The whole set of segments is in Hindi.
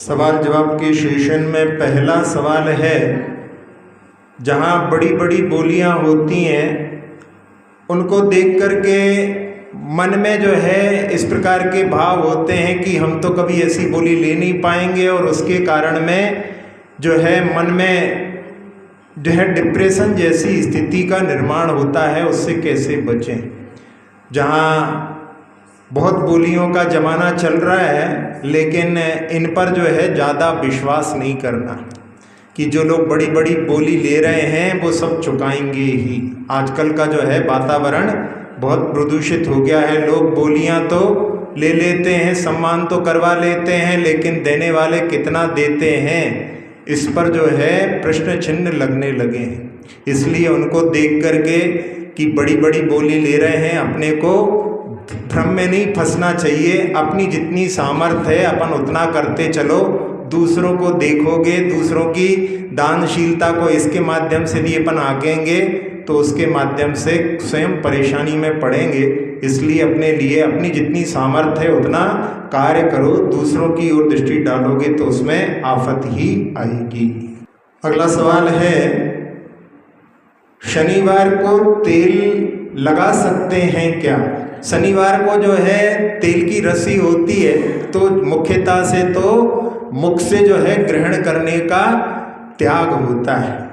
सवाल जवाब के सेशन में पहला सवाल है, जहाँ बड़ी बड़ी बोलियाँ होती हैं उनको देख कर के मन में जो है इस प्रकार के भाव होते हैं कि हम तो कभी ऐसी बोली ले नहीं पाएंगे, और उसके कारण में जो है मन में जो है डिप्रेशन जैसी स्थिति का निर्माण होता है। उससे कैसे बचें? जहाँ बहुत बोलियों का ज़माना चल रहा है, लेकिन इन पर जो है ज़्यादा विश्वास नहीं करना कि जो लोग बड़ी बड़ी बोली ले रहे हैं वो सब चुकाएंगे ही। आजकल का जो है वातावरण बहुत प्रदूषित हो गया है। लोग बोलियां तो ले लेते हैं, सम्मान तो करवा लेते हैं, लेकिन देने वाले कितना देते हैं इस पर जो है प्रश्न चिन्ह लगने लगे हैं। इसलिए उनको देख करके कि बड़ी बड़ी बोली ले रहे हैं, अपने को भ्रम में नहीं फंसना चाहिए। अपनी जितनी सामर्थ्य है अपन उतना करते चलो। दूसरों को देखोगे, दूसरों की दानशीलता को इसके माध्यम से भी अपन आंकेंगे तो उसके माध्यम से स्वयं परेशानी में पड़ेंगे। इसलिए अपने लिए अपनी जितनी सामर्थ्य है उतना कार्य करो। दूसरों की ओर दृष्टि डालोगे तो उसमें आफत ही आएगी। अगला सवाल है, शनिवार को तेल लगा सकते हैं क्या? शनिवार को जो है तेल की रस्सी होती है तो मुख्यतः से तो मुख से जो है ग्रहण करने का त्याग होता है।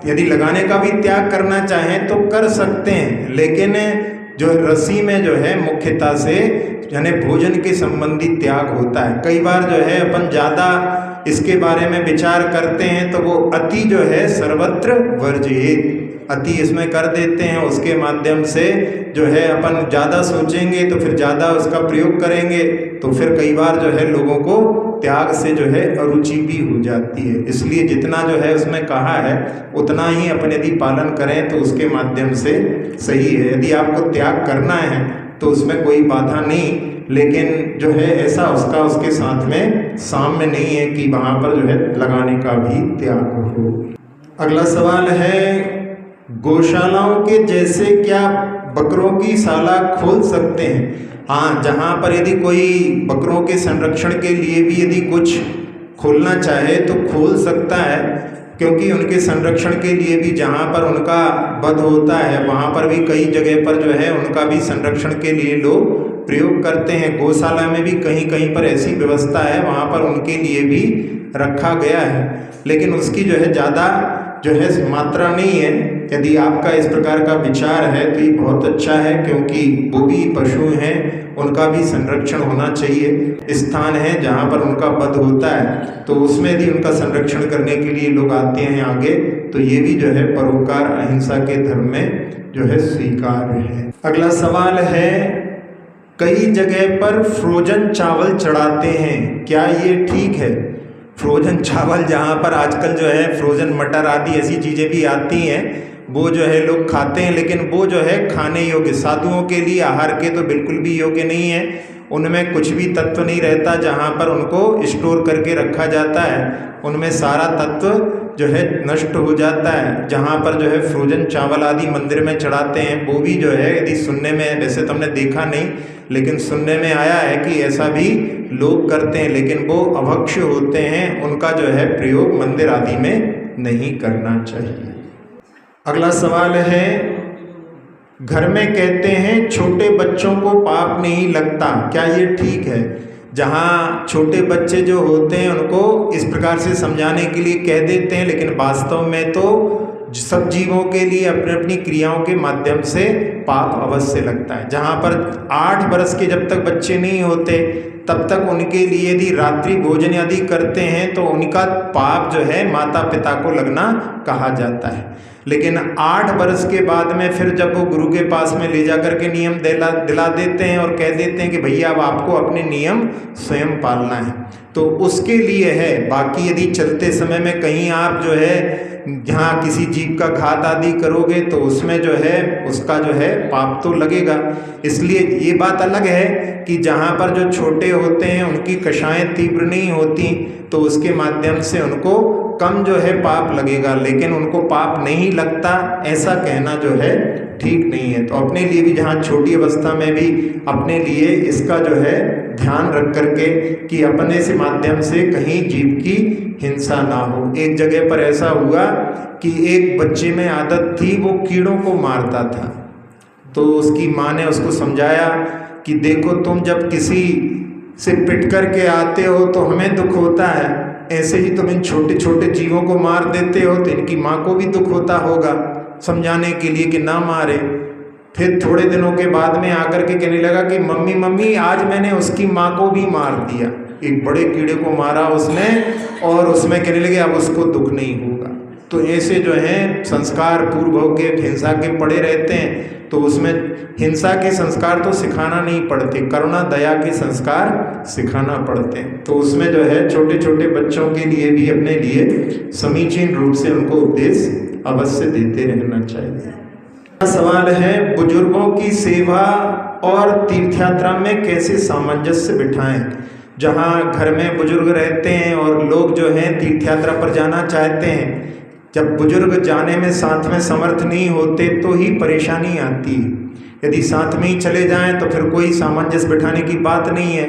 यदि लगाने का भी त्याग करना चाहें तो कर सकते हैं, लेकिन जो रस्सी में जो है मुख्यतः से यानी भोजन के संबंधी त्याग होता है। कई बार जो है अपन ज़्यादा इसके बारे में विचार करते हैं तो वो अति जो है सर्वत्र वर्जित, अति इसमें कर देते हैं। उसके माध्यम से जो है अपन ज़्यादा सोचेंगे तो फिर ज़्यादा उसका प्रयोग करेंगे तो फिर कई बार जो है लोगों को त्याग से जो है अरुचि भी हो जाती है। इसलिए जितना जो है उसमें कहा है उतना ही अपन यदि पालन करें तो उसके माध्यम से सही है। यदि आपको त्याग करना है तो उसमें कोई बाधा नहीं, लेकिन जो है ऐसा उसके साथ में साम्य नहीं है कि वहाँ पर जो है लगाने का भी त्याग हो। अगला सवाल है, गौशालाओं के जैसे क्या बकरों की शाला खोल सकते हैं? हाँ, जहाँ पर यदि कोई बकरों के संरक्षण के लिए भी यदि कुछ खोलना चाहे तो खोल सकता है, क्योंकि उनके संरक्षण के लिए भी जहाँ पर उनका वध होता है वहाँ पर भी कई जगह पर जो है उनका भी संरक्षण के लिए लोग प्रयोग करते हैं। गौशाला में भी कहीं कहीं पर ऐसी व्यवस्था है, वहाँ पर उनके लिए भी रखा गया है, लेकिन उसकी जो है ज़्यादा जो है मात्रा नहीं है। यदि आपका इस प्रकार का विचार है तो ये बहुत अच्छा है, क्योंकि वो भी पशु हैं, उनका भी संरक्षण होना चाहिए। स्थान है जहाँ पर उनका वध होता है तो उसमें भी उनका संरक्षण करने के लिए लोग आते हैं आगे, तो ये भी जो है परोपकार अहिंसा के धर्म में जो है स्वीकार्य है। अगला सवाल है, कई जगह पर फ्रोजन चावल चढ़ाते हैं, क्या ये ठीक है? फ्रोजन चावल जहाँ पर आजकल जो है फ्रोजन मटर आदि ऐसी चीज़ें भी आती हैं वो जो है लोग खाते हैं, लेकिन वो जो है खाने योग्य, साधुओं के लिए आहार के तो बिल्कुल भी योग्य नहीं है। उनमें कुछ भी तत्व नहीं रहता। जहाँ पर उनको स्टोर करके रखा जाता है उनमें सारा तत्व जो है नष्ट हो जाता है। जहाँ पर जो है फ्रोजन चावल आदि मंदिर में चढ़ाते हैं वो भी जो है यदि सुनने में, वैसे तो हमने देखा नहीं, लेकिन सुनने में आया है कि ऐसा भी लोग करते हैं, लेकिन वो अभक्ष्य होते हैं। उनका जो है प्रयोग मंदिर आदि में नहीं करना चाहिए। अगला सवाल है, घर में कहते हैं छोटे बच्चों को पाप नहीं लगता, क्या ये ठीक है? जहाँ छोटे बच्चे जो होते हैं उनको इस प्रकार से समझाने के लिए कह देते हैं, लेकिन वास्तव में तो सब जीवों के लिए अपनी अपनी क्रियाओं के माध्यम से पाप अवश्य लगता है। जहाँ पर 8 वर्ष के जब तक बच्चे नहीं होते तब तक उनके लिए यदि रात्रि भोजन आदि करते हैं तो उनका पाप जो है माता पिता को लगना कहा जाता है। लेकिन 8 वर्ष के बाद में फिर जब वो गुरु के पास में ले जाकर के नियम दिला देते हैं और कह देते हैं कि भैया अब आपको अपने नियम स्वयं पालना है, तो उसके लिए है। बाकी यदि चलते समय में कहीं आप जो है जहाँ किसी जीव का घात आदि करोगे तो उसमें जो है उसका जो है पाप तो लगेगा। इसलिए ये बात अलग है कि जहाँ पर जो छोटे होते हैं उनकी कषाएं तीव्र नहीं होती तो उसके माध्यम से उनको कम जो है पाप लगेगा, लेकिन उनको पाप नहीं लगता ऐसा कहना जो है ठीक नहीं है। तो अपने लिए भी जहाँ छोटी अवस्था में भी अपने लिए इसका जो है ध्यान रख करके कि अपने से माध्यम से कहीं जीव की हिंसा ना हो। एक जगह पर ऐसा हुआ कि एक बच्चे में आदत थी, वो कीड़ों को मारता था। तो उसकी माँ ने उसको समझाया कि देखो, तुम जब किसी से पिट करके आते हो तो हमें दुख होता है, ऐसे ही तुम इन छोटे छोटे जीवों को मार देते हो तो इनकी माँ को भी दुख होता होगा। समझाने के लिए कि ना मारे। फिर थोड़े दिनों के बाद में आकर के कहने लगा कि मम्मी मम्मी, आज मैंने उसकी माँ को भी मार दिया। एक बड़े कीड़े को मारा उसने, और उसमें कहने लगे अब उसको दुख नहीं होगा। तो ऐसे जो है संस्कार पूर्व के हिंसा के पड़े रहते हैं। तो उसमें हिंसा के संस्कार तो सिखाना नहीं पड़ते, करुणा दया के संस्कार सिखाना पड़ते हैं। तो उसमें जो है छोटे छोटे बच्चों के लिए भी अपने लिए समीचीन रूप से उनको उपदेश अवश्य देते रहना चाहिए। सवाल है, बुजुर्गों की सेवा और तीर्थ यात्रा में कैसे सामंजस्य बिठाएं? जहाँ घर में बुजुर्ग रहते हैं और लोग जो हैं तीर्थ यात्रा पर जाना चाहते हैं, जब बुजुर्ग जाने में साथ में समर्थ नहीं होते तो ही परेशानी आती है। यदि साथ में ही चले जाएं तो फिर कोई सामंजस्य बिठाने की बात नहीं है।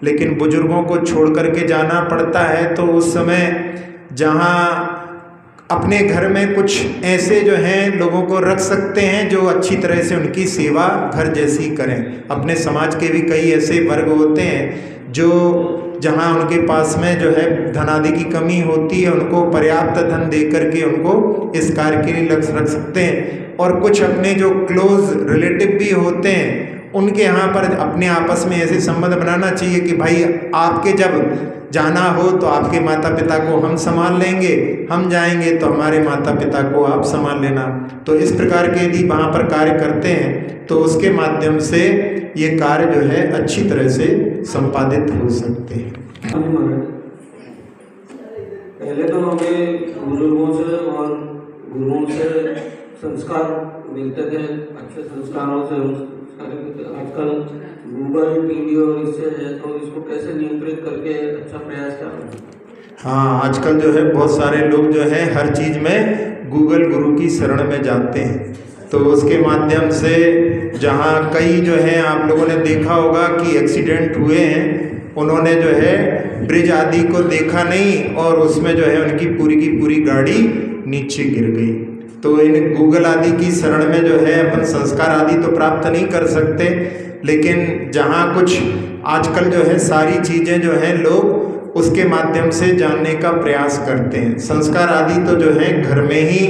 लेकिन बुजुर्गों को छोड़ करके जाना पड़ता है तो उस समय जहाँ अपने घर में कुछ ऐसे जो हैं लोगों को रख सकते हैं जो अच्छी तरह से उनकी सेवा घर जैसी करें। अपने समाज के भी कई ऐसे वर्ग होते हैं जो जहाँ उनके पास में जो है धन आदि की कमी होती है, उनको पर्याप्त धन दे करके उनको इस कार्य के लिए रख सकते हैं। और कुछ अपने जो क्लोज रिलेटिव भी होते हैं उनके यहाँ पर अपने आपस में ऐसे संबंध बनाना चाहिए कि भाई आपके जब जाना हो तो आपके माता पिता को हम संभाल लेंगे, हम जाएंगे तो हमारे माता पिता को आप संभाल लेना। तो इस प्रकार के यदि वहाँ पर कार्य करते हैं तो उसके माध्यम से ये कार्य जो है अच्छी तरह से संपादित हो सकते हैं। पहले तो हमें बुजुर्गों से और गुरुओं से संस्कार मिलते थे, अच्छे संस्कारों से। आजकल गूगल टीवी और इससे है तो इसको कैसे नियंत्रित करके अच्छा प्रयास करें? हाँ, आजकल जो है बहुत सारे लोग जो है हर चीज़ में गूगल गुरु की शरण में जाते हैं। तो उसके माध्यम से जहाँ कई जो है आप लोगों ने देखा होगा कि एक्सीडेंट हुए हैं, उन्होंने जो है ब्रिज आदि को देखा नहीं और उसमें जो है उनकी पूरी की पूरी गाड़ी नीचे गिर गई। तो इन गूगल आदि की शरण में जो है अपन संस्कार आदि तो प्राप्त नहीं कर सकते, लेकिन जहाँ कुछ आजकल जो है सारी चीज़ें जो हैं लोग उसके माध्यम से जानने का प्रयास करते हैं। संस्कार आदि तो जो है घर में ही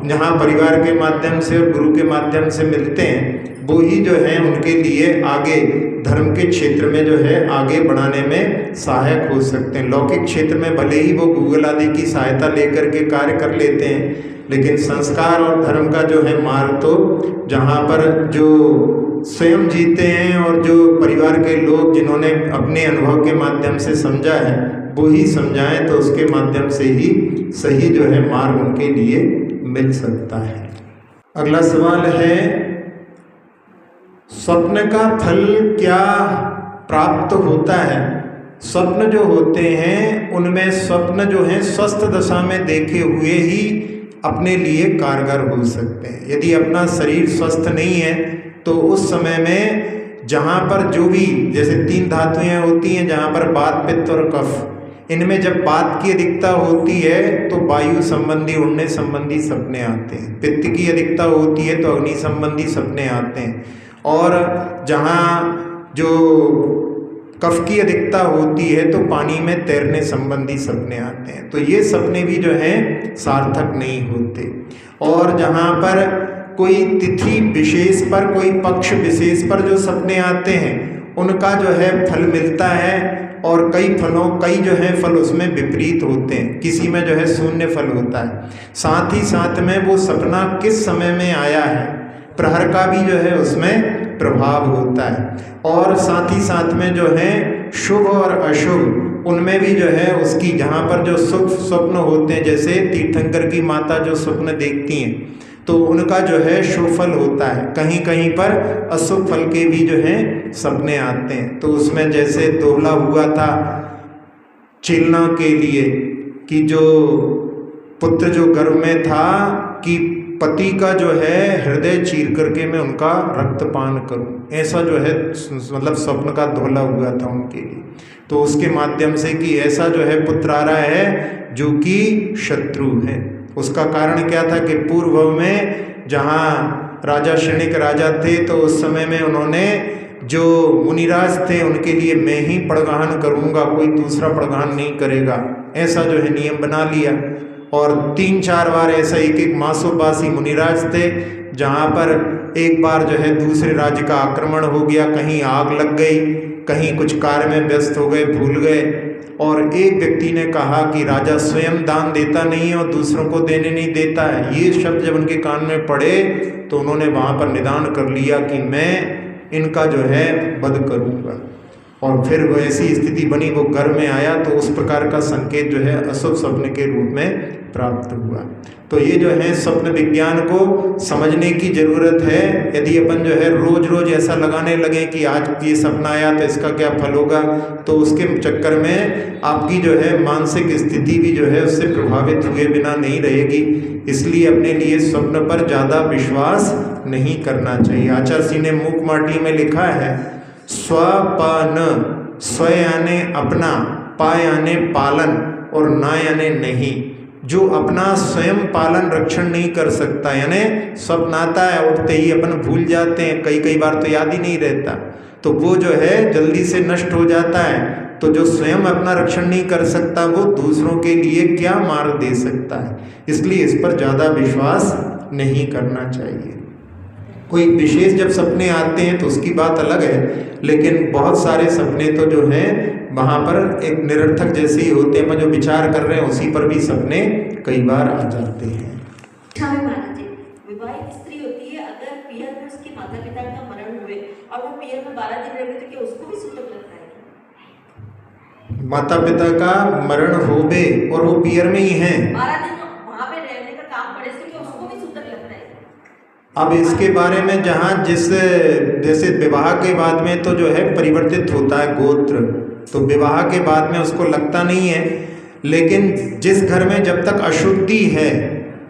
जहाँ परिवार के माध्यम से और गुरु के माध्यम से मिलते हैं, वो ही जो है उनके लिए आगे धर्म के क्षेत्र में जो है आगे बढ़ाने में सहायक हो सकते हैं। लौकिक क्षेत्र में भले ही वो गूगल आदि की सहायता लेकर के कार्य कर लेते हैं, लेकिन संस्कार और धर्म का जो है मार्ग तो जहाँ पर जो स्वयं जीते हैं और जो परिवार के लोग जिन्होंने अपने अनुभव के माध्यम से समझा है वो ही समझाएं, तो उसके माध्यम से ही सही जो है मार्ग उनके लिए मिल सकता है। अगला सवाल है, स्वप्न का फल क्या प्राप्त होता है? स्वप्न जो होते हैं उनमें स्वप्न जो है स्वस्थ दशा में देखे हुए ही अपने लिए कारगर हो सकते हैं। यदि अपना शरीर स्वस्थ नहीं है तो उस समय में जहाँ पर जो भी जैसे 3 धातुएं होती हैं, जहाँ पर वात पित्त और कफ, इनमें जब वात की अधिकता होती है तो वायु संबंधी उड़ने संबंधी सपने आते हैं, पित्त की अधिकता होती है तो अग्नि संबंधी सपने आते हैं, और जहाँ जो कफ की अधिकता होती है तो पानी में तैरने संबंधी सपने आते हैं। तो ये सपने भी जो हैं सार्थक नहीं होते। और जहाँ पर कोई तिथि विशेष पर, कोई पक्ष विशेष पर जो सपने आते हैं उनका जो है फल मिलता है, और कई जो है फल उसमें विपरीत होते हैं। किसी में जो है शून्य फल होता है। साथ ही साथ में वो सपना किस समय में आया है, प्रहर का भी जो है उसमें प्रभाव होता है। और साथ ही साथ में जो है शुभ और अशुभ, उनमें भी जो है उसकी जहाँ पर जो शुभ स्वप्न होते हैं, जैसे तीर्थंकर की माता जो स्वप्न देखती हैं तो उनका जो है शुभ फल होता है। कहीं कहीं पर अशुभ फल के भी जो है सपने आते हैं। तो उसमें जैसे दोहला हुआ था चिलना के लिए कि जो पुत्र जो गर्भ में था कि पति का जो है हृदय चीर करके मैं उनका रक्तपान करूं, ऐसा जो है मतलब स्वप्न का धोला हुआ था उनके लिए। तो उसके माध्यम से कि ऐसा जो है पुत्र आ रहा है जो कि शत्रु है। उसका कारण क्या था कि पूर्व में जहाँ राजा शनिक राजा थे तो उस समय में उन्होंने जो मुनिराज थे उनके लिए मैं ही पड़गाहन करूँगा, कोई दूसरा पड़गाहन नहीं करेगा, ऐसा जो है नियम बना लिया। और 3-4 बार ऐसा एक मासोबासी मुनिराज थे जहाँ पर एक बार जो है दूसरे राज्य का आक्रमण हो गया, कहीं आग लग गई, कहीं कुछ कार्य में व्यस्त हो गए, भूल गए। और एक व्यक्ति ने कहा कि राजा स्वयं दान देता नहीं है और दूसरों को देने नहीं देता है। ये शब्द जब उनके कान में पड़े तो उन्होंने वहाँ पर निदान कर लिया कि मैं इनका जो है वध करूँगा। और फिर वो ऐसी स्थिति बनी, वो घर में आया तो उस प्रकार का संकेत जो है अशुभ स्वप्न के रूप में प्राप्त हुआ। तो ये जो है स्वप्न विज्ञान को समझने की ज़रूरत है। यदि अपन जो है रोज रोज ऐसा लगाने लगे कि आज ये सपना आया तो इसका क्या फल होगा, तो उसके चक्कर में आपकी जो है मानसिक स्थिति भी जो है उससे प्रभावित हुए बिना नहीं रहेगी। इसलिए अपने लिए स्वप्न पर ज़्यादा विश्वास नहीं करना चाहिए। आचार्य जी ने मूक माटी में लिखा है, स्वपान, स्व यानी अपना, पा यानी पालन और ना यानी नहीं। जो अपना स्वयं पालन रक्षण नहीं कर सकता, यानी स्वप्न आता है उठते ही अपन भूल जाते हैं, कई बार तो याद ही नहीं रहता, तो वो जो है जल्दी से नष्ट हो जाता है। तो जो स्वयं अपना रक्षण नहीं कर सकता वो दूसरों के लिए क्या मार्ग दे सकता है। इसलिए इस पर ज़्यादा विश्वास नहीं करना चाहिए। कोई विशेष जब सपने आते हैं तो उसकी बात अलग है, लेकिन बहुत सारे सपने तो जो हैं वहाँ पर एक निरर्थक जैसे ही होते हैं, जो विचार कर रहे हैं उसी पर भी सपने कई बार आ जाते हैं। विवाहित स्त्री होती है, अगर पियर में उसके माता पिता का मरण हुए और वो पियर में 12 दिन रह गए तो क्या उसको भी सूतक लगता है? माता पिता का मरण हो गए और वो पियर में ही हैं, 12 दिन वहाँ पे रहने का काम पड़े से क्या उसको भी सूतक लगता है? अब इसके बारे में जहाँ जैसे विवाह के बाद में तो जो है परिवर्तित होता है गोत्र, तो विवाह के बाद में उसको लगता नहीं है। लेकिन जिस घर में जब तक अशुद्धि है,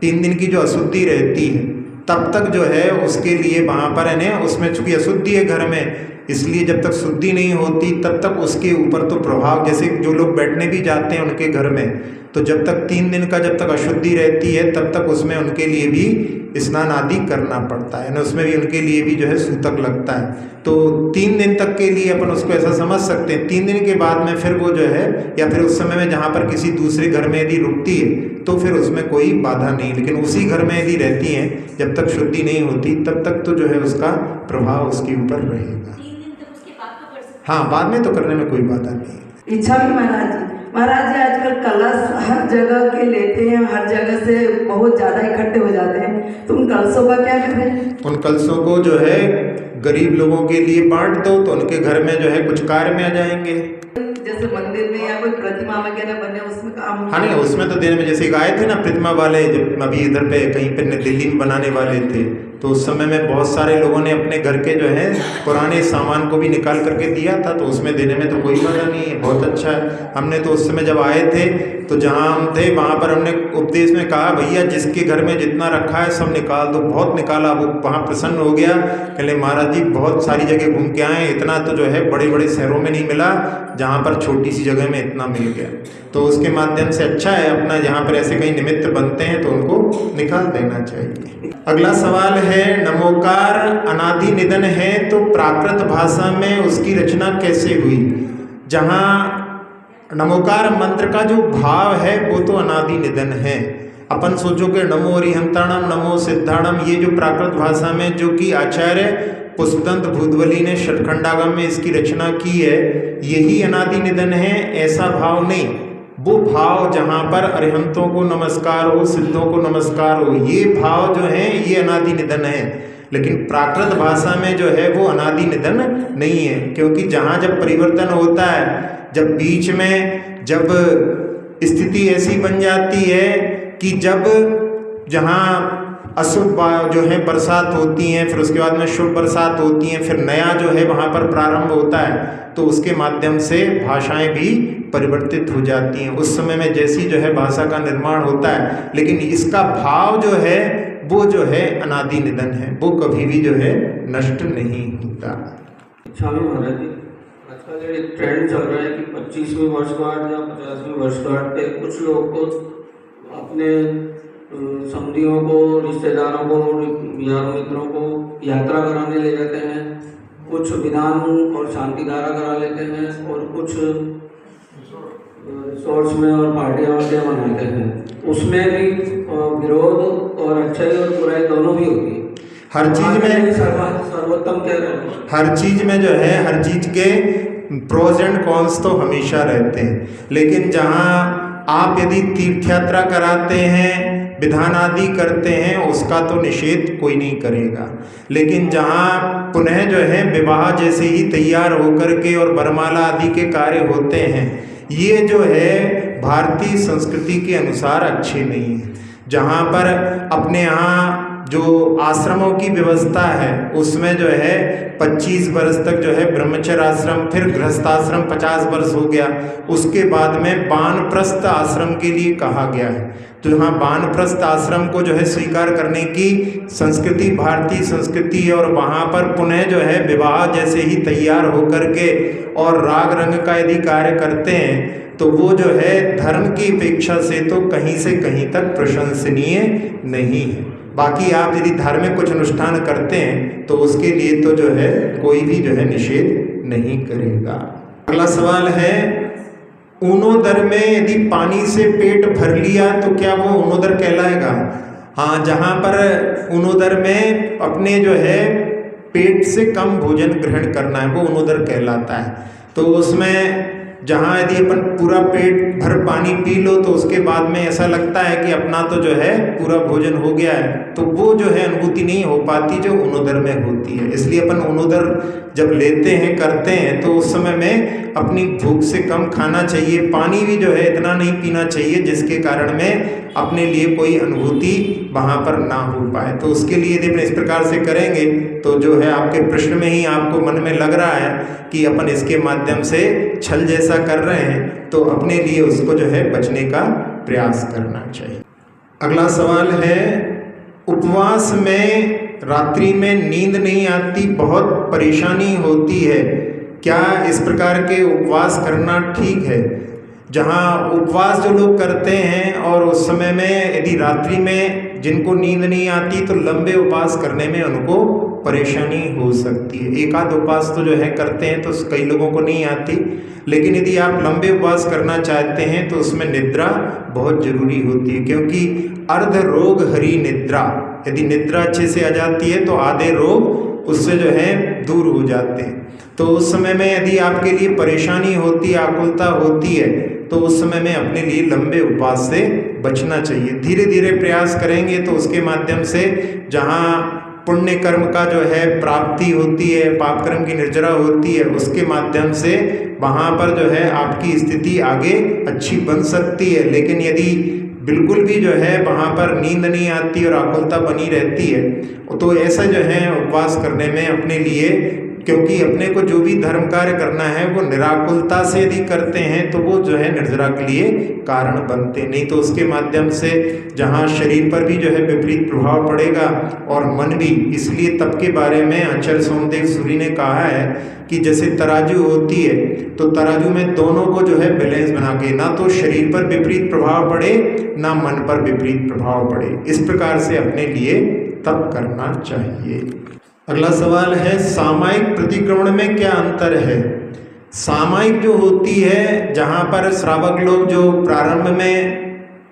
3 दिन की जो अशुद्धि रहती है, तब तक जो है उसके लिए वहाँ पर है, उसमें चूंकि अशुद्धि है घर में, इसलिए जब तक शुद्धि नहीं होती तब तक उसके ऊपर तो प्रभाव, जैसे जो लोग बैठने भी जाते हैं उनके घर में, तो जब तक 3 दिन का जब तक अशुद्धि रहती है तब तक उसमें उनके लिए भी स्नान आदि करना पड़ता है ना, उसमें भी उनके लिए भी जो है सूतक लगता है। तो 3 दिन तक के लिए अपन उसको ऐसा समझ सकते हैं। 3 दिन के बाद में फिर वो जो है, या फिर उस समय में जहाँ पर किसी दूसरे घर में यदि रुकती है तो फिर उसमें कोई बाधा नहीं, लेकिन उसी घर में यदि रहती हैं जब तक शुद्धि नहीं होती तब तक तो जो है उसका प्रभाव उसके ऊपर रहेगा। 3 दिन तक उसके बाद तो कर सकते हाँ, बाद में तो करने में कोई बाधा नहीं। इच्छा भी महाराज जी आजकल कलश हर जगह के लेते हैं, हर जगह से बहुत ज़्यादा इकट्ठे हो जाते हैं, तो उन कलशों का क्या करें? उन कलशों को जो है गरीब लोगों के लिए बांट दो तो उनके घर में जो है कुछ कार्य में आ जाएंगे। जैसे मंदिर में या कोई प्रतिमा वगैरह बने उसमें काम। हाँ नहीं, उसमें तो देने में, जैसे आए थे ना प्रतिमा वाले, जब अभी इधर पे कहीं पे दिल्ली में बनाने वाले थे, तो उस समय में बहुत सारे लोगों ने अपने घर के जो है पुराने सामान को भी निकाल करके दिया था, तो उसमें देने में तो कोई बाधा नहीं है, बहुत अच्छा है। हमने तो उस समय जब आए थे तो जहाँ हम थे वहाँ पर हमने उपदेश में कहा, भैया जिसके घर में जितना रखा है सब निकाल दो। बहुत निकाला, वो वहाँ प्रसन्न हो गया, कहले महाराज जी बहुत सारी जगह घूम के आए, इतना तो जो है बड़े बड़े शहरों में नहीं मिला, जहाँ पर छोटी सी जगह में इतना मिल गया। तो उसके माध्यम से अच्छा है, अपना जहाँ पर ऐसे कई निमित्त बनते हैं तो उनको निकाल देना चाहिए। अगला सवाल है, नमोकार अनादि निधन है तो प्राकृत भाषा में उसकी रचना कैसे हुई? जहाँ नमोकार मंत्र का जो भाव है वो तो अनादि निधन है। अपन सोचोगे नमो अरिहंताणम, नमो सिद्धाणम, ये जो प्राकृत भाषा में जो कि आचार्य पुष्पदंत भूतवली ने षटखंडागम में इसकी रचना की है, यही अनादि निधन है, ऐसा भाव नहीं। वो भाव जहाँ पर अरिहंतों को नमस्कार हो, सिद्धों को नमस्कार हो, ये भाव जो है ये अनादि निधन है। लेकिन प्राकृत भाषा में जो है वो अनादि निधन नहीं है, क्योंकि जहाँ जब परिवर्तन होता है, जब बीच में जब स्थिति ऐसी बन जाती है कि जब जहाँ अशुभ जो है बरसात होती हैं, फिर उसके बाद में शुभ बरसात होती हैं, फिर नया जो है वहाँ पर प्रारंभ होता है, तो उसके माध्यम से भाषाएं भी परिवर्तित हो जाती हैं। उस समय में जैसी जो है भाषा का निर्माण होता है, लेकिन इसका भाव जो है वो जो है अनादि निधन है, वो कभी भी जो है नष्ट नहीं होता। अच्छा में महाराज जी, आजकल ये ट्रेंड चल रहा है कि 25वीं वर्षगांठ या 50वीं वर्षगांठ पे कुछ लोग को अपने समधियों को, रिश्तेदारों को, यारों मित्रों को यात्रा कराने ले जाते हैं, कुछ विधान और शांति धारा करा लेते हैं और कुछ रिसोर्ट्स में और पार्टियाँ वार्टियाँ मनाते हैं। उसमें भी विरोध और अच्छाई और बुराई दोनों भी होती है। हर चीज में सर्वोत्तम कह रहे हैं, हर चीज में जो है हर चीज के प्रोज एंड कॉन्स तो हमेशा रहते हैं, लेकिन जहाँ आप यदि तीर्थ यात्रा कराते हैं, विधान आदि करते हैं, उसका तो निषेध कोई नहीं करेगा। लेकिन जहाँ पुनः जो है विवाह जैसे ही तैयार होकर के और वरमाला आदि के कार्य होते हैं, ये जो है भारतीय संस्कृति के अनुसार अच्छे नहीं है। जहाँ पर अपने यहाँ जो आश्रमों की व्यवस्था है उसमें जो है 25 वर्ष तक जो है ब्रह्मचर्य आश्रम, फिर गृहस्थाश्रम 50 वर्ष हो गया, उसके बाद में वानप्रस्थ आश्रम के लिए कहा गया है। तो यहाँ वानप्रस्थ आश्रम को जो है स्वीकार करने की संस्कृति भारतीय संस्कृति है, और वहाँ पर पुनः जो है विवाह जैसे ही तैयार होकर के और राग रंग का यदि कार्य करते हैं तो वो जो है धर्म की अपेक्षा से तो कहीं से कहीं तक प्रशंसनीय नहीं है। बाकी आप यदि धार्मिक कुछ अनुष्ठान करते हैं तो उसके लिए तो जो है कोई भी जो है निषेध नहीं करेगा। अगला सवाल है, ऊनोदर में यदि पानी से पेट भर लिया तो क्या वो ऊनोदर कहलाएगा? हाँ, जहाँ पर ऊनोदर में अपने जो है पेट से कम भोजन ग्रहण करना है वो ऊनोदर कहलाता है। तो उसमें जहाँ यदि अपन पूरा पेट भर पानी पी लो तो उसके बाद में ऐसा लगता है कि अपना तो जो है पूरा भोजन हो गया है, तो वो जो है अनुभूति नहीं हो पाती जो ऊनोदर में होती है। इसलिए अपन ऊनोदर जब लेते हैं करते हैं तो उस समय में अपनी भूख से कम खाना चाहिए, पानी भी जो है इतना नहीं पीना चाहिए जिसके कारण में अपने लिए कोई अनुभूति वहाँ पर ना हो पाए। तो उसके लिए यदि अपन इस प्रकार से करेंगे तो जो है आपके प्रश्न में ही आपको मन में लग रहा है कि अपन इसके माध्यम से छल जैसा कर रहे हैं, तो अपने लिए उसको जो है बचने का प्रयास करना चाहिए। अगला सवाल है, उपवास में रात्रि में नींद नहीं आती, बहुत परेशानी होती है, क्या इस प्रकार के उपवास करना ठीक है? जहाँ उपवास जो लोग करते हैं और उस समय में यदि रात्रि में जिनको नींद नहीं आती तो लंबे उपवास करने में उनको परेशानी हो सकती है। एक आध उपवास तो जो है करते हैं तो कई लोगों को नहीं आती, लेकिन यदि आप लंबे उपवास करना चाहते हैं तो उसमें निद्रा बहुत जरूरी होती है, क्योंकि अर्ध रोग हरी निद्रा, यदि निद्रा अच्छे से आ जाती है तो आधे रोग उससे जो है दूर हो जाते हैं। तो उस समय में यदि आपके लिए परेशानी होती है, आकुलता होती है, तो उस समय में अपने लिए लंबे उपवास से बचना चाहिए। धीरे धीरे प्रयास करेंगे तो उसके माध्यम से जहाँ पुण्य कर्म का जो है प्राप्ति होती है, पाप कर्म की निर्जरा होती है, उसके माध्यम से वहाँ पर जो है आपकी स्थिति आगे अच्छी बन सकती है। लेकिन यदि बिल्कुल भी जो है वहाँ पर नींद नहीं आती और आकुलता बनी रहती है तो ऐसा जो है उपवास करने में अपने लिए, क्योंकि अपने को जो भी धर्म कार्य करना है वो निराकुलता से यदि करते हैं तो वो जो है निर्जरा के लिए कारण बनते नहीं, तो उसके माध्यम से जहाँ शरीर पर भी जो है विपरीत प्रभाव पड़ेगा और मन भी। इसलिए तप के बारे में आचार्य सोमदेव सूरी ने कहा है कि जैसे तराजू होती है तो तराजू में दोनों को जो है बैलेंस बना के, ना तो शरीर पर विपरीत प्रभाव पड़े ना मन पर विपरीत प्रभाव पड़े, इस प्रकार से अपने लिए तप करना चाहिए। अगला सवाल है, सामायिक प्रतिक्रमण में क्या अंतर है? सामायिक जो होती है जहाँ पर श्रावक लोग जो प्रारंभ में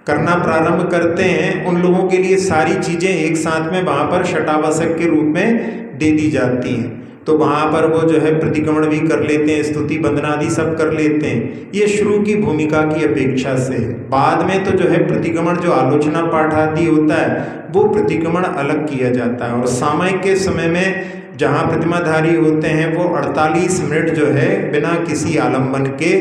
करना प्रारंभ करते हैं उन लोगों के लिए सारी चीज़ें एक साथ में वहाँ पर शटावसक के रूप में दे दी जाती हैं, तो वहाँ पर वो जो है प्रतिक्रमण भी कर लेते हैं, स्तुति वंदना आदि सब कर लेते हैं। ये शुरू की भूमिका की अपेक्षा से, बाद में तो जो है प्रतिक्रमण जो आलोचना पाठ आदि होता है वो प्रतिक्रमण अलग किया जाता है। और सामायिक के समय में जहाँ प्रतिमाधारी होते हैं वो 48 मिनट जो है बिना किसी आलम्बन के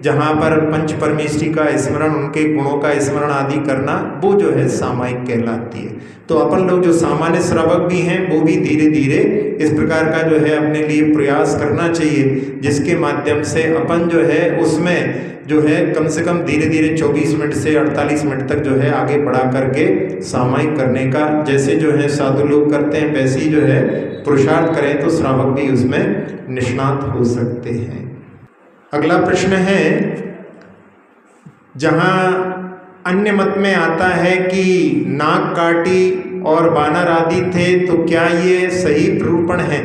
जहाँ पर पंच परमेष्ठी का स्मरण, उनके गुणों का स्मरण आदि करना, वो जो है सामायिक कहलाती है। तो अपन लोग जो सामान्य श्रावक भी हैं वो भी धीरे धीरे इस प्रकार का जो है अपने लिए प्रयास करना चाहिए, जिसके माध्यम से अपन जो है उसमें जो है कम से कम धीरे धीरे 24 मिनट से 48 मिनट तक जो है आगे बढ़ा करके सामायिक करने का, जैसे जो है साधु लोग करते हैं वैसे ही जो है पुरुषार्थ करें तो श्रावक भी उसमें निष्णात हो सकते हैं। अगला प्रश्न है, जहाँ अन्य मत में आता है कि नाग काटी और बानर आदि थे, तो क्या ये सही निरूपण है?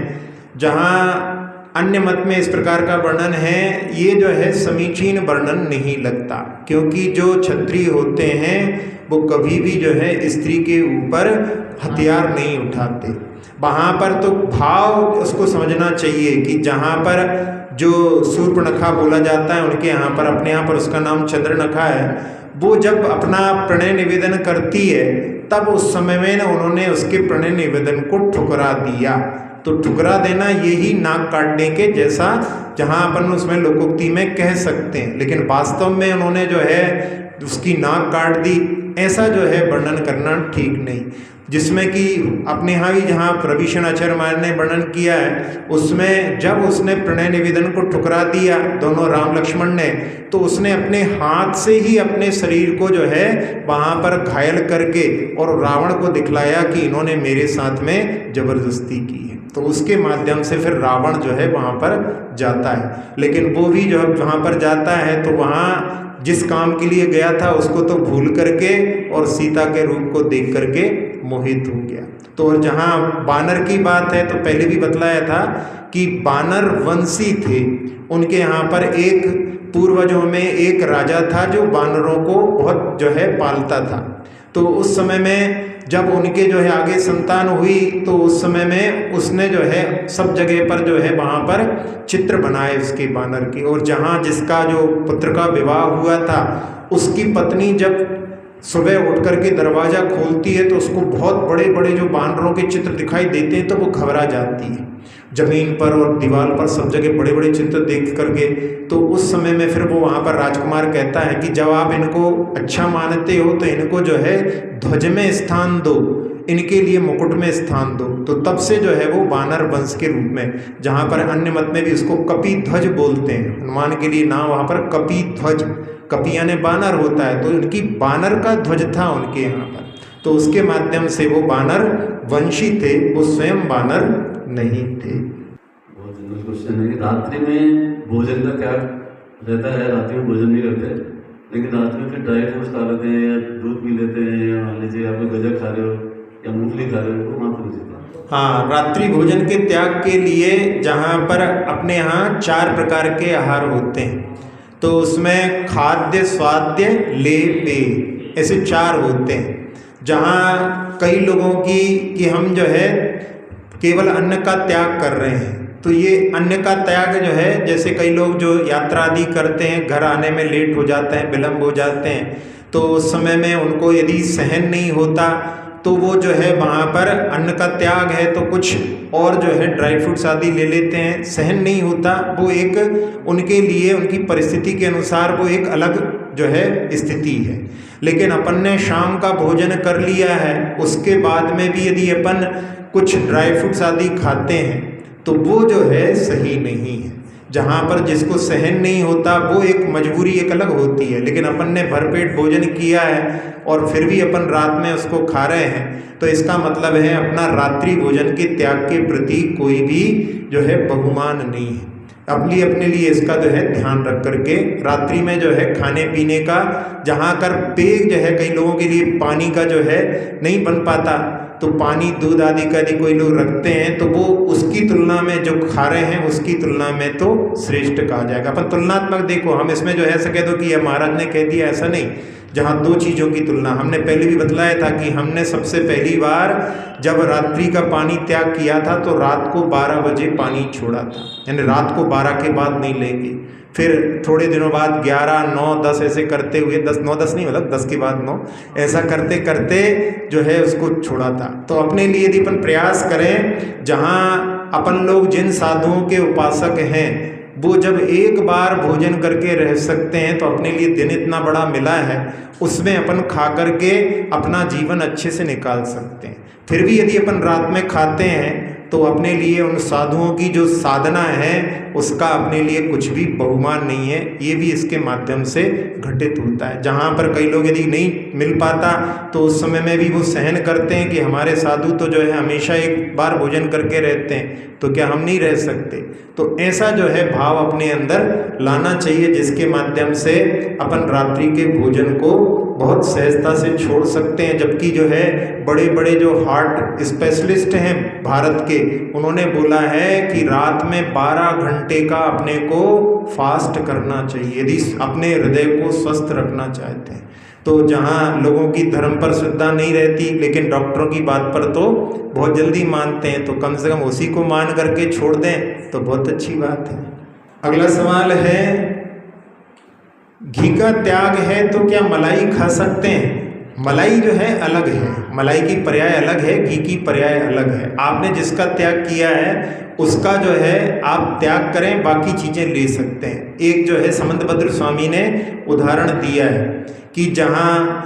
जहाँ अन्य मत में इस प्रकार का वर्णन है, ये जो है समीचीन वर्णन नहीं लगता, क्योंकि जो क्षत्रिय होते हैं वो कभी भी जो है स्त्री के ऊपर हथियार नहीं उठाते। वहाँ पर तो भाव उसको समझना चाहिए कि जहाँ पर जो शूर्पणखा बोला जाता है, उनके यहाँ पर अपने यहाँ पर उसका नाम चंद्रनखा है, वो जब अपना प्रणय निवेदन करती है तब उस समय में उन्होंने उसके प्रणय निवेदन को ठुकरा दिया। तो ठुकरा देना यही नाक काटने के जैसा, जहाँ अपन उसमें लोकोक्ति में कह सकते हैं, लेकिन वास्तव में उन्होंने जो है उसकी नाक काट दी, ऐसा जो है वर्णन करना ठीक नहीं। जिसमें कि अपने यहाँ भी जहाँ रविशरण आचार्य ने वर्णन किया है, उसमें जब उसने प्रणय निवेदन को ठुकरा दिया दोनों राम लक्ष्मण ने, तो उसने अपने हाथ से ही अपने शरीर को जो है वहाँ पर घायल करके और रावण को दिखलाया कि इन्होंने मेरे साथ में जबरदस्ती की है। तो उसके माध्यम से फिर रावण जो है वहाँ पर जाता है, लेकिन वो भी जो वहाँ पर जाता है तो वहाँ जिस काम के लिए गया था उसको तो भूल करके और सीता के रूप को देख करके मोहित हो गया। तो और जहाँ बानर की बात है, तो पहले भी बतलाया था कि बानर वंशी थे, उनके यहाँ पर एक पूर्वजों में एक राजा था जो बानरों को बहुत जो है पालता था। तो उस समय में जब उनके जो है आगे संतान हुई, तो उस समय में उसने जो है सब जगह पर जो है वहाँ पर चित्र बनाए उसके बानर की, और जहाँ जिसका जो पुत्र का विवाह हुआ था उसकी पत्नी जब सुबह उठ करके दरवाज़ा खोलती है तो उसको बहुत बड़े बड़े जो बानरों के चित्र दिखाई देते हैं, तो वो घबरा जाती है। जमीन पर और दीवार पर सब जगह बड़े बड़े चित्र देख करके, तो उस समय में फिर वो वहाँ पर राजकुमार कहता है कि जब आप इनको अच्छा मानते हो तो इनको जो है ध्वज में स्थान दो, इनके लिए मुकुट में स्थान दो। तो तब से जो है वो बानर वंश के रूप में, जहाँ पर अन्य मत में भी उसको कपि ध्वज बोलते हैं, हनुमान के लिए नाम वहाँ पर कपि ध्वज, कपि यानी बानर होता है, तो इनकी बानर का ध्वज था उनके यहाँ पर। तो उसके माध्यम से वो बानर वंशी थे, वो स्वयं बानर नहीं थे। बहुत जनरल क्वेश्चन है कि रात्रि में भोजन का क्या रहता है? रात्रि में भोजन नहीं करते, लेकिन रात्रि में फिर ड्राई फ्रूट्स खा लेते हैं या दूध पी लेते हैं, या मान लीजिए आप गजक खा रहे हो या मूंगफली खा रहे हो, तो वहाँ पर नहीं। हाँ, रात्रि भोजन के त्याग के लिए जहाँ पर अपने यहाँ 4 प्रकार के आहार होते हैं, तो उसमें खाद्य, स्वाद्य, लेय, पेय, ऐसे 4 होते हैं। जहाँ कई लोगों की कि हम जो है केवल अन्न का त्याग कर रहे हैं, तो ये अन्न का त्याग जो है, जैसे कई लोग जो यात्रा आदि करते हैं, घर आने में लेट हो जाते हैं, विलम्ब हो जाते हैं, तो उस समय में उनको यदि सहन नहीं होता तो वो जो है वहाँ पर अन्न का त्याग है तो कुछ और जो है ड्राई फ्रूट्स आदि ले लेते हैं। सहन नहीं होता, वो एक उनके लिए उनकी परिस्थिति के अनुसार वो एक अलग जो है स्थिति है। लेकिन अपन ने शाम का भोजन कर लिया है, उसके बाद में भी यदि अपन कुछ ड्राई फ्रूट्स आदि खाते हैं तो वो जो है सही नहीं है। जहाँ पर जिसको सहन नहीं होता वो एक मजबूरी एक अलग होती है, लेकिन अपन ने भरपेट भोजन किया है और फिर भी अपन रात में उसको खा रहे हैं, तो इसका मतलब है अपना रात्रि भोजन के त्याग के प्रति कोई भी जो है बहुमान नहीं है। अपने लिए इसका जो है ध्यान रख करके रात्रि में जो है खाने पीने का, जहाँ कर पेय जो है कई लोगों के लिए पानी का जो है नहीं बन पाता, तो पानी दूध आदि का यदि कोई लोग रखते हैं तो वो उसकी तुलना में जो खा रहे हैं उसकी तुलना में तो श्रेष्ठ कहा जाएगा। अपन तुलनात्मक देखो, हम इसमें जो है ऐसा कह दो कि यह महाराज ने कह दिया, ऐसा नहीं। जहाँ 2 चीज़ों की तुलना, हमने पहले भी बतलाया था कि हमने सबसे पहली बार जब रात्रि का पानी त्याग किया था तो रात को 12 बजे पानी छोड़ा था, यानी रात को 12 के बाद नहीं लेंगे। फिर थोड़े दिनों बाद 11, 9, 10 ऐसे करते हुए 10, 9, 10 नहीं, मतलब 10 के बाद 9 ऐसा करते करते जो है उसको छोड़ा था। तो अपने लिए यदि अपन प्रयास करें, जहाँ अपन लोग जिन साधुओं के उपासक हैं वो जब एक बार भोजन करके रह सकते हैं तो अपने लिए दिन इतना बड़ा मिला है, उसमें अपन खा करके अपना जीवन अच्छे से निकाल सकते हैं। फिर भी यदि अपन रात में खाते हैं तो अपने लिए उन साधुओं की जो साधना है उसका अपने लिए कुछ भी बहुमान नहीं है, ये भी इसके माध्यम से घटित होता है। जहाँ पर कई लोग यदि नहीं मिल पाता तो उस समय में भी वो सहन करते हैं कि हमारे साधु तो जो है हमेशा एक बार भोजन करके रहते हैं, तो क्या हम नहीं रह सकते। तो ऐसा जो है भाव अपने अंदर लाना चाहिए, जिसके माध्यम से अपन रात्रि के भोजन को बहुत सहजता से छोड़ सकते हैं। जबकि जो है बड़े बड़े जो हार्ट स्पेशलिस्ट हैं भारत के, उन्होंने बोला है कि रात में 12 घंटे का अपने को फास्ट करना चाहिए यदि अपने हृदय को स्वस्थ रखना चाहते हैं। तो जहाँ लोगों की धर्म पर श्रद्धा नहीं रहती लेकिन डॉक्टरों की बात पर तो बहुत जल्दी मानते हैं, तो कम से कम उसी को मान करके छोड़ दें तो बहुत अच्छी बात है। अगला सवाल है, घी का त्याग है तो क्या मलाई खा सकते हैं? मलाई जो है अलग है, मलाई की पर्याय अलग है, घी की पर्याय अलग है। आपने जिसका त्याग किया है उसका जो है आप त्याग करें, बाकी चीज़ें ले सकते हैं। एक जो है समंतभद्र स्वामी ने उदाहरण दिया है कि जहाँ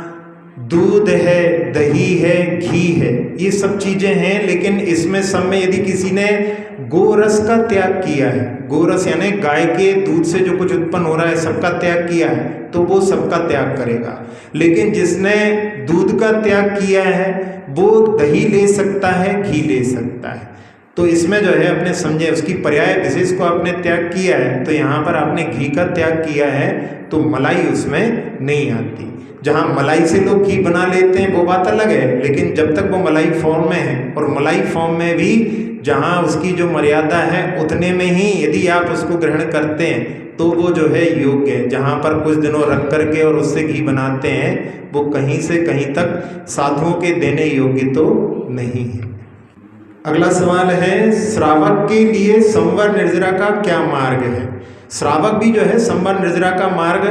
दूध है, दही है, घी है, ये सब चीज़ें हैं, लेकिन इसमें सब में यदि किसी ने गोरस का त्याग किया है, गोरस यानी गाय के दूध से जो कुछ उत्पन्न हो रहा है सबका त्याग किया है, तो वो सबका त्याग करेगा। लेकिन जिसने दूध का त्याग किया है वो दही ले सकता है, घी ले सकता है। तो इसमें जो है अपने समझे उसकी पर्याय विशेष को आपने त्याग किया है, तो यहाँ पर आपने घी का त्याग किया है तो मलाई उसमें नहीं आती। जहाँ मलाई से लोग घी बना लेते हैं वो बात अलग है, लेकिन जब तक वो मलाई फॉर्म में है, और मलाई फॉर्म में भी जहाँ उसकी जो मर्यादा है उतने में ही यदि आप उसको ग्रहण करते हैं तो वो जो है योग्य है। जहाँ पर कुछ दिनों रख करके और उससे घी बनाते हैं वो कहीं से कहीं तक साधुओं के देने योग्य तो नहीं है। अगला सवाल है, श्रावक के लिए संवर निर्जरा का क्या मार्ग है? श्रावक भी जो है संवर निर्जरा का मार्ग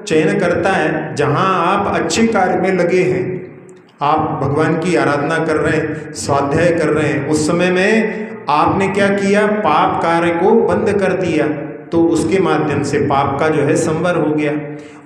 चयन करता है। जहाँ आप अच्छे कार्य में लगे हैं, आप भगवान की आराधना कर रहे हैं, स्वाध्याय कर रहे हैं, उस समय में आपने क्या किया, पाप कार्य को बंद कर दिया, तो उसके माध्यम से पाप का जो है संवर हो गया।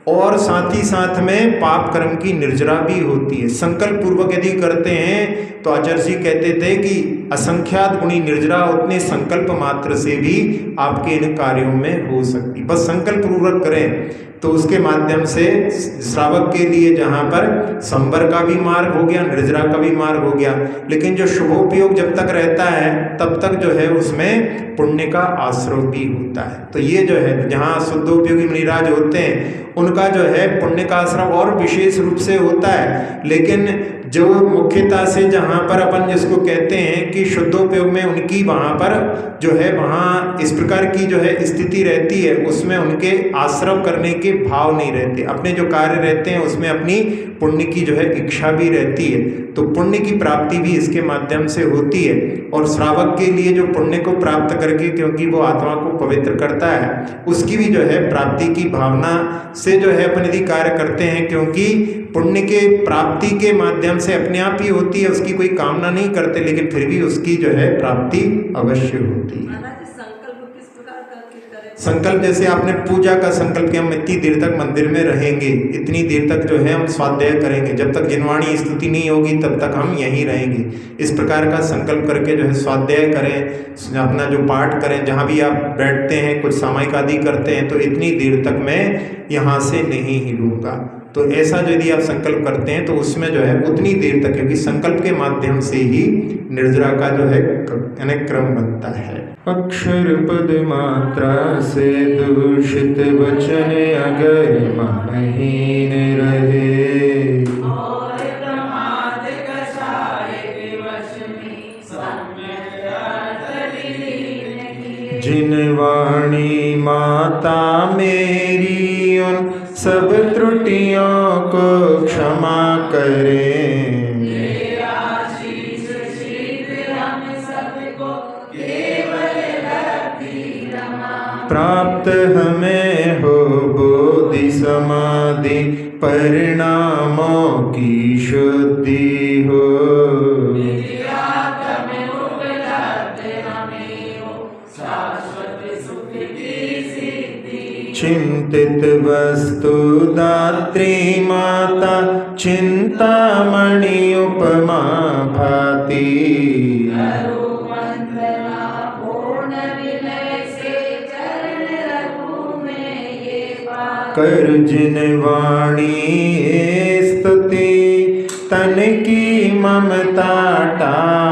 और साथ ही साथ में पाप कर्म की निर्जरा भी होती है। संकल्प पूर्वक यदि करते हैं तो आचार्य जी कहते थे कि असंख्यात गुणी निर्जरा उतने संकल्प मात्र से भी आपके इन कार्यों में हो सकती। बस संकल्प पूर्वक करें तो उसके माध्यम से श्रावक के लिए जहाँ पर संवर का भी मार्ग हो गया, निर्जरा का भी मार्ग हो गया। लेकिन जो शुभोपयोग जब तक रहता है तब तक जो है उसमें पुण्य का आश्रय भी होता है। तो ये जो है जहाँ शुद्धोपयोगी मुनिराज होते हैं उनका जो है पुण्य का आश्रय और विशेष रूप से होता है। लेकिन जो मुख्यतः से जहाँ पर अपन जिसको कहते हैं कि शुद्धोपयोग में उनकी वहाँ पर जो है वहाँ इस प्रकार की जो है स्थिति रहती है, उसमें उनके आश्रय करने के भाव नहीं रहते। अपने जो कार्य रहते हैं उसमें अपनी पुण्य की जो है इच्छा भी रहती है, तो पुण्य की प्राप्ति भी इसके माध्यम से होती है। और श्रावक के लिए जो पुण्य को प्राप्त करके, क्योंकि वो आत्मा को पवित्र करता है, उसकी भी जो है प्राप्ति की भावना से जो है अपन यदि कार्य करते हैं, क्योंकि पुण्य के प्राप्ति के माध्यम से अपने आप ही होती है, उसकी कोई कामना नहीं करते, लेकिन फिर भी उसकी जो है प्राप्ति अवश्य होती है। संकल्प जैसे आपने पूजा का संकल्प कि हम इतनी देर तक मंदिर में रहेंगे, इतनी देर तक जो है हम स्वाध्याय करेंगे, जब तक जिनवाणी स्तुति नहीं होगी तब तक हम यहीं रहेंगे, इस प्रकार का संकल्प करके जो है स्वाध्याय करें, अपना जो पाठ करें, जहाँ भी आप बैठते हैं कुछ सामायिक आदि करते हैं तो इतनी देर तक मैं यहाँ से नहीं हिलूँगा। तो ऐसा जो यदि आप संकल्प करते हैं तो उसमें जो है उतनी देर तक, क्योंकि संकल्प के माध्यम से ही निर्जरा का जो है क्रम बनता है। अक्षर पद मात्रा से दूषित वचन अगर मनहीन रहे, और प्रमाद कषाय विवश में सम्यक जिन वाणी माता मेरी उन सब त्रुटियों को क्षमा करें, प्राप्त हमें हो बोधि समाधि परिणामों की शुद्धि हो, शाश्वत सुख की चिंतित वस्तु दात्री माता चिंतामणि उपमा भाति। कर जिन वाणी स्तुति तन की ममता टा